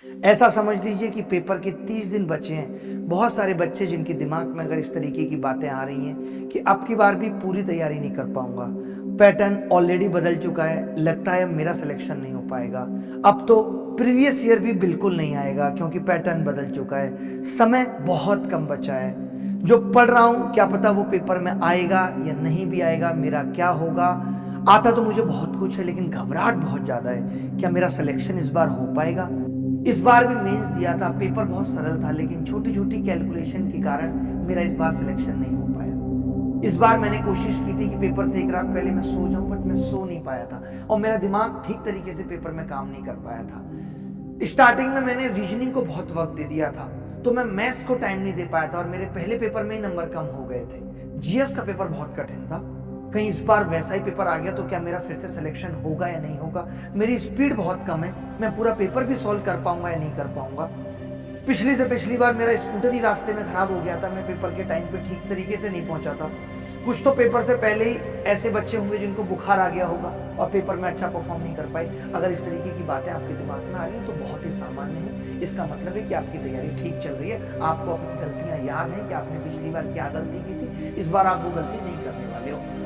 ऐसा समझ लीजिए कि पेपर के 30 दिन बचे हैं। बहुत सारे बच्चे जिनके दिमाग में अगर इस तरीके की बातें आ रही हैं कि अब की बार भी पूरी तैयारी नहीं कर पाऊंगा, पैटर्न ऑलरेडी बदल चुका है, लगता है अब मेरा सिलेक्शन नहीं हो पाएगा, अब तो प्रीवियस ईयर भी बिल्कुल नहीं आएगा क्योंकि पैटर्न बदल चुका है, समय बहुत कम बचा है, जो पढ़ रहा हूं क्या पता वो पेपर में आएगा या नहीं भी आएगा, मेरा क्या होगा। आता तो मुझे बहुत कुछ है लेकिन घबराहट बहुत ज्यादा है, क्या मेरा सिलेक्शन इस बार हो पाएगा। इस बार भी मेंस दिया था, पेपर बहुत सरल था लेकिन छोटी छोटी कैलकुलेशन के कारण मेरा इस बार सिलेक्शन नहीं हो पाया। इस बार मैंने कोशिश की थी कि पेपर से एक रात पहले मैं सो जाऊं, बट मैं सो नहीं पाया था और मेरा दिमाग ठीक तरीके से पेपर में काम नहीं कर पाया था। स्टार्टिंग में मैंने रीजनिंग को बहुत वक्त दे दिया था, तो मैं मैथ्स को टाइम नहीं दे पाया था और मेरे पहले पेपर में ही नंबर कम हो गए थे। जीएस का पेपर बहुत कठिन था, कहीं इस बार वैसा ही पेपर आ गया तो क्या मेरा फिर से सिलेक्शन होगा या नहीं होगा। मेरी स्पीड बहुत कम है, मैं पूरा पेपर भी सॉल्व कर पाऊंगा या नहीं कर पाऊंगा। पिछली से पिछली बार मेरा स्कूटर ही रास्ते में खराब हो गया था, मैं पेपर के टाइम पे ठीक तरीके से नहीं पहुंचा था। कुछ तो पेपर से पहले ही ऐसे बच्चे होंगे जिनको बुखार आ गया होगा और पेपर में अच्छा परफॉर्म नहीं कर पाए। अगर इस तरीके की बातें आपके दिमाग में आ रही हैं तो बहुत ही सामान्य है, इसका मतलब है कि आपकी तैयारी ठीक चल रही है, आपको अपनी गलतियां याद हैं कि आपने पिछली बार क्या गलती की थी, इस बार आप वो गलती नहीं करने वाले हो।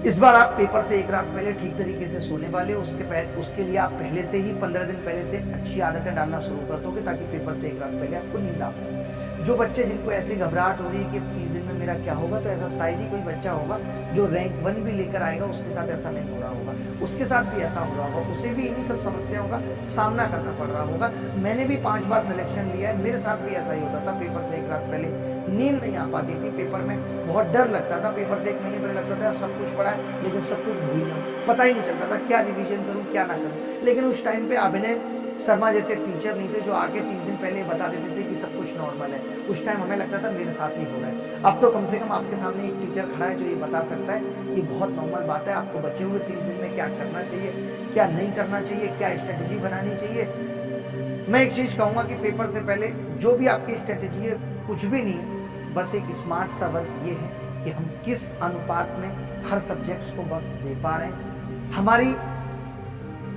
इस बार आप पेपर से एक रात पहले ठीक तरीके से सोने वाले हो, उसके लिए आप पहले से ही 15 दिन पहले से अच्छी आदतें डालना शुरू कर दोगे ताकि पेपर से एक रात पहले आपको नींद आ पाए। जो बच्चे जिनको ऐसी घबराहट हो रही है कि 30 दिन में मेरा क्या होगा, तो ऐसा शायद ही कोई बच्चा होगा जो रैंक 1 भी लेकर आएगा, उसके साथ ऐसा नहीं हो रहा होगा, उसके साथ भी ऐसा हो रहा होगा, उसे भी इन्हीं सब समस्याओं का सामना करना पड़ रहा होगा। मैंने भी 5 बार सिलेक्शन लिया है, मेरे साथ भी ऐसा ही होता था। पेपर से एक रात पहले नींद नहीं आ पाती थी, पेपर में बहुत डर लगता था, पेपर से एक महीने पहले लगता था सब कुछ पढ़ा है लेकिन सब कुछ भूल गया, पता ही नहीं चलता था क्या रिवीजन करूं क्या ना करूं। लेकिन उस टाइम पे अभिनय शर्मा जैसे टीचर नहीं थे जो आके 30 दिन पहले बता देते थे कि सब कुछ नॉर्मल है। उस टाइम हमें लगता था मेरे साथ ही हो रहा है। अब तो कम से कम आपके सामने एक टीचर खड़ा है जो ये बता सकता है कि बहुत नॉर्मल बात है, आपको बचे हुए 30 दिन में क्या करना चाहिए, क्या नहीं करना चाहिए, क्या स्ट्रेटेजी बनानी चाहिए। मैं एक चीज कहूंगा कि पेपर से पहले जो भी आपकी स्ट्रेटेजी है कुछ भी नहीं है, बस एक स्मार्ट सा वर्क ये है कि हम किस अनुपात में हर सब्जेक्ट्स को वक्त दे पा रहे हैं, हमारी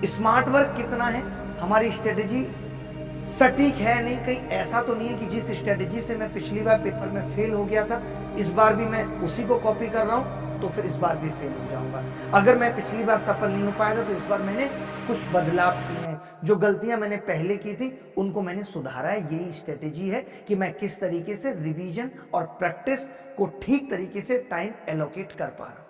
स्मार्ट वर्क कितना है, हमारी स्ट्रेटेजी सटीक है नहीं, कहीं ऐसा तो नहीं है कि जिस स्ट्रेटेजी से मैं पिछली बार पेपर में फेल हो गया था इस बार भी मैं उसी को कॉपी कर रहा हूं तो फिर इस बार भी फेल हो जाऊंगा। अगर मैं पिछली बार सफल नहीं हो पाया था तो इस बार मैंने कुछ बदलाव किए हैं, जो गलतियां मैंने पहले की थी उनको मैंने सुधारा है। यही स्ट्रेटेजी है कि मैं किस तरीके से रिवीजन और प्रैक्टिस को ठीक तरीके से टाइम एलोकेट कर पा रहा हूं।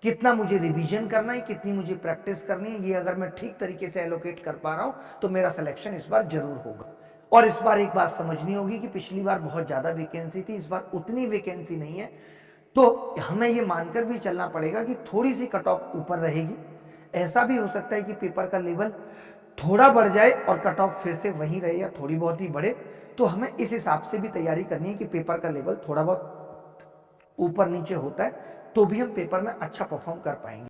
कितना मुझे रिवीजन करना है, कितनी मुझे प्रैक्टिस करनी है, ये अगर मैं ठीक तरीके से एलोकेट कर पा रहा हूं तो मेरा सिलेक्शन इस बार जरूर होगा। और इस बार एक बात समझनी होगी कि पिछली बार बहुत ज्यादा वैकेंसी थी, इस बार उतनी वैकेंसी नहीं है, तो हमें ये मानकर भी चलना पड़ेगा कि थोड़ी सी कट ऑफ ऊपर रहेगी। ऐसा भी हो सकता है कि पेपर का लेवल थोड़ा बढ़ जाए और कट ऑफ फिर से वहीं रहे या थोड़ी बहुत ही बढ़े, तो हमें इस हिसाब से भी तैयारी करनी है कि पेपर का लेवल थोड़ा बहुत ऊपर नीचे होता है तो भी हम पेपर में अच्छा परफॉर्म कर पाएंगे।